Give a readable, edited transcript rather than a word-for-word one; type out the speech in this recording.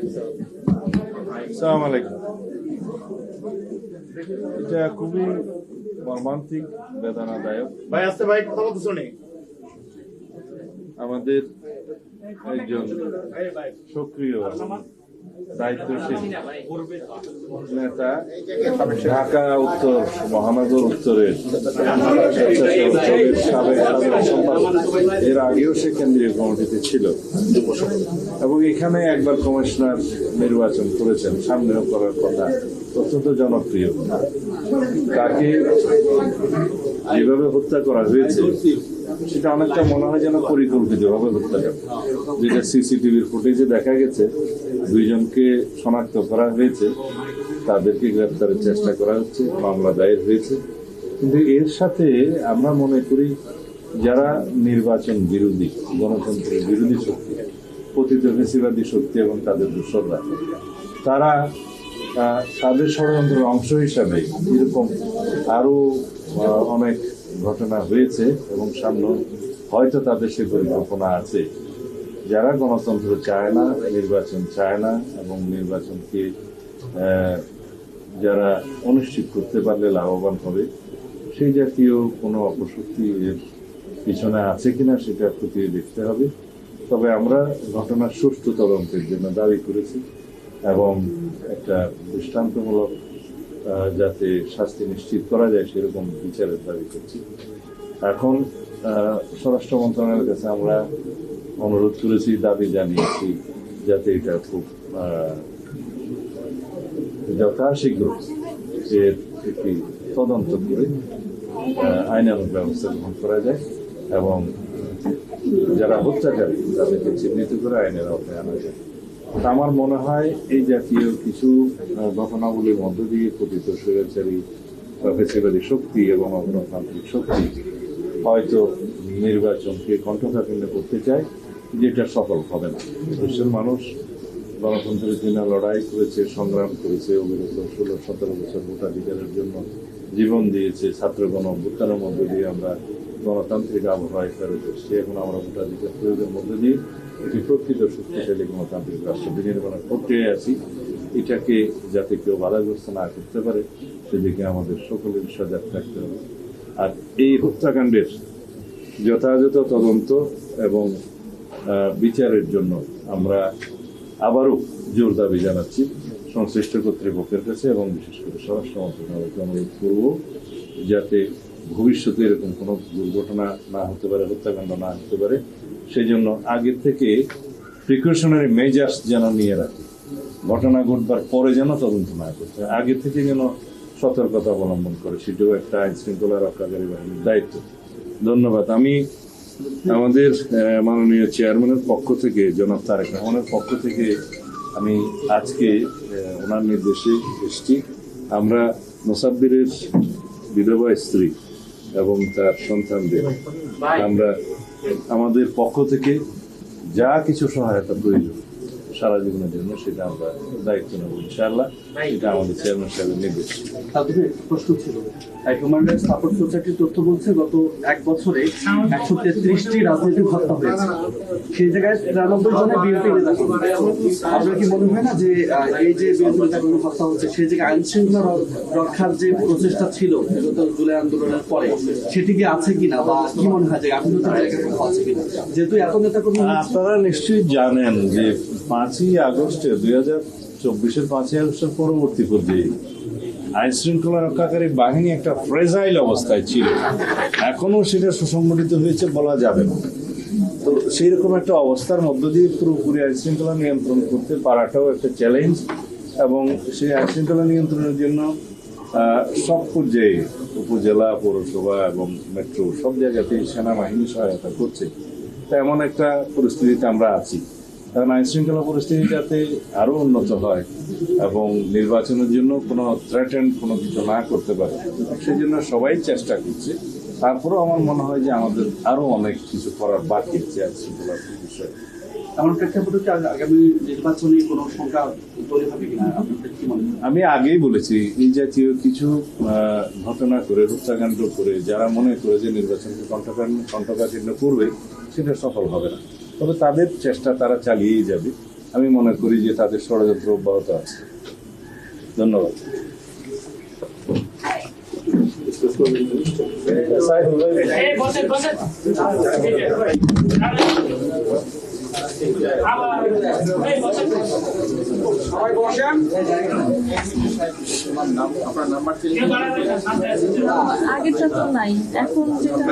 আসসালামু আলাইকুম। এটা খুবই মর্মান্তিক, বেদনাদায়ক। ভাই আসতে ভাই কথা বলতে শুনি। আমাদের একজন সক্রিয় দায়িত্বশীল নেতা ঢাকা উত্তর মহানগর উত্তরের সাবেক সম্পাদক, এর আগেও সে কেন্দ্রীয় কমিটিতে ছিল এবং এখানে একবার কমিশনার নির্বাচন করেছেন, সামনেও করার কথা। অত্যন্ত জনপ্রিয়। তাকে যেভাবে হত্যা করা হয়েছে সেটা অনেকটা মনে হয় যেন পরিকল্পিতভাবে হত্যা করা, যেটা সিসিটিভির ফুটেজে দেখা গেছে। দুইজনকে শনাক্ত করা হয়েছে, তাদেরকে গ্রেপ্তারের চেষ্টা করা হচ্ছে, মামলা দায়ের হয়েছে। কিন্তু এর সাথে আমরা মনে করি যারা নির্বাচন বিরোধী, গণতন্ত্রের বিরোধী শক্তি, পতিত ফ্যাসিবাদী শক্তি এবং তাদের দোসররা, তারা তাদের ষড়যন্ত্রের অংশ হিসাবে এরকম আরো অনেক ঘটনা হয়েছে এবং সামনে হয়তো তাদের সে পরিকল্পনা আছে। যারা গণতন্ত্র চায় না, নির্বাচন চায় না এবং নির্বাচনকে যারা অনিশ্চিত করতে পারলে লাভবান হবে, সেই জাতীয় কোনো অপশক্তি এর পিছনে আছে কিনা সেটা খতিয়ে দেখতে হবে। তবে আমরা ঘটনার সুষ্ঠু তদন্তের জন্য দাবি করেছি এবং একটা দৃষ্টান্তমূলক যাতে শাস্তি নিশ্চিত করা যায় সেরকম বিচারের দাবি করছি। এখন স্বরাষ্ট্র মন্ত্রণালয়ের কাছে আমরা অনুরোধ করেছি, দাবি জানিয়েছি যাতে এটা খুব যথাশীঘ্র এর একটি তদন্ত করে আইনানুগ ব্যবস্থা গ্রহণ করা যায় এবং যারা হত্যাকারী তাদেরকে চিহ্নিত করে আইনের আওতায় আনা যায়। আমার মনে হয় এই জাতীয় কিছু ঘটনাগুলির মধ্য দিয়ে পতিত স্বৈরাচারী বা ফ্যাসিবাদী শক্তি এবং অগণতান্ত্রিক শক্তি হয়তো নির্বাচনকে কণ্ঠকাঠিন্য করতে চায়, যেটা সফল হবে না। দেশের মানুষ গণতন্ত্রের জন্য লড়াই করেছে, সংগ্রাম করেছে, অবিরত 16-17 বছর ভোটাধিকারের জন্য জীবন দিয়েছে। ছাত্র গণ অভ্যুত্থানের মধ্য দিয়ে আমরা গণতান্ত্রিক আবহাওয়ায় ফেরত এসেছি। এখন আমরা ভোটাধিকার প্রয়োগের মধ্য দিয়ে একটি প্রকৃত শক্তিশালী গণতান্ত্রিক রাষ্ট্র বিনির্মাণের প্রক্রিয়ায় আছি। এটাকে যাতে কেউ বাধাগ্রস্ত না করতে পারে সেদিকে আমাদের সকলের সজাগ থাকতে হবে। আর এই হত্যাকাণ্ডের যথাযথ তদন্ত এবং বিচারের জন্য আমরা আবারও জোর দাবি জানাচ্ছি সংশ্লিষ্ট কর্তৃপক্ষের কাছে এবং বিশেষ করে স্বরাষ্ট্র মন্ত্রণালয়কে অনুরোধ করব যাতে ভবিষ্যতে এরকম কোনো দুর্ঘটনা না হতে পারে, হত্যাকাণ্ড না হতে পারে। সেই জন্য আগে থেকে প্রিকশনারি মেজার্স যেন নিয়ে রাখে, ঘটনা ঘটবার পরে যেন তদন্ত না করতে, আগে থেকে যেন সতর্কতা অবলম্বন করে, সেটাও একটা আইন শৃঙ্খলা রক্ষাকারী বাহিনীর দায়িত্ব। ধন্যবাদ। আমি আমাদের মাননীয় চেয়ারম্যানের পক্ষ থেকে, জনাব তারেক রহমানের পক্ষ থেকে আমি আজকে ওনার নির্দেশে এসেছি। আমরা মোসাব্বিরের বিধবা স্ত্রী এবং তার সন্তানদের আমরা আমাদের পক্ষ থেকে যা কিছু সহায়তা প্রয়োজন সারা জীবনের জন্য সেটা আমরা দায়িত্ব নেব ইনশাআল্লাহ। এটা আমাদের চেয়ারম্যান সাহেবের নির্দেশ। তাদের প্রশ্ন ছিল, হিউম্যান রাইটস সাপোর্ট সোসাইটির তথ্য বলছে গত এক বছরে 133টি রাজনৈতিক হত্যা হয়েছে। সেই জায়গায় 93 জনে বিএনপি নেতা। আপনার কি মনে হয় না যে এই যে বিএনপি নেতাগুলো হত্যা হচ্ছে সেই জায়গায় আইন শৃঙ্খলা রক্ষার যে প্রচেষ্টা ছিল গত জুলাই আন্দোলনের পরে সেটি কি আছে কিনা, বা কি মনে হয় যে গাফিলতির জায়গা কোথাও আছে কিনা? যেহেতু এত নেতাকর্মী, আপনারা নিশ্চয়ই জানেন যে 5ই আগস্টে 2024-এর 5ই আগস্টের পরবর্তী পর্যায়ে আইন শৃঙ্খলা রক্ষাকারী বাহিনী একটা ফ্রেজাইল অবস্থায় ছিল। এখনো সেটা সুসংগঠিত হয়েছে বলা যাবে না। তো সেই রকম একটা অবস্থার মধ্য দিয়ে পুরোপুরি আইন শৃঙ্খলা নিয়ন্ত্রণ করতে পারাটাও একটা চ্যালেঞ্জ এবং সেই আইন শৃঙ্খলা নিয়ন্ত্রণের জন্য সব পর্যায়ে উপজেলা, পৌরসভা এবং মেট্রো সব জায়গাতেই সেনাবাহিনী সহায়তা করছে। তা এমন একটা পরিস্থিতিতে আমরা আছি। কারণ আইন শৃঙ্খলা পরিস্থিতি যাতে আরও উন্নত হয় এবং নির্বাচনের জন্য কোনো থ্রেটেন্ড কোনো কিছু না করতে পারে সেই জন্য সবাই চেষ্টা করছে। তারপরেও আমার মনে হয় যে আমাদের আরও অনেক কিছু করার বাকি আছে আইন শৃঙ্খলার বিষয়ে। এমন প্রেক্ষাপটে আগামী নির্বাচনে কোনো সংখ্যা তৈরি হবে কিনা আপনাদের কি মনে হয়? আমি আগেই বলেছি, এই জাতীয় কিছু ঘটনা করে, হত্যাকাণ্ড করে যারা মনে করে যে নির্বাচনকে কণ্ঠকাঠিন্য করবে সেটা সফল হবে না। তবে তাদের চেষ্টা তারা চালিয়েই যাবে। আমি মনে করি যে তাদের ষড়যন্ত্র অব্যাহত আছে। ধন্যবাদ। আগেরটা তো নাই, এখন যেটা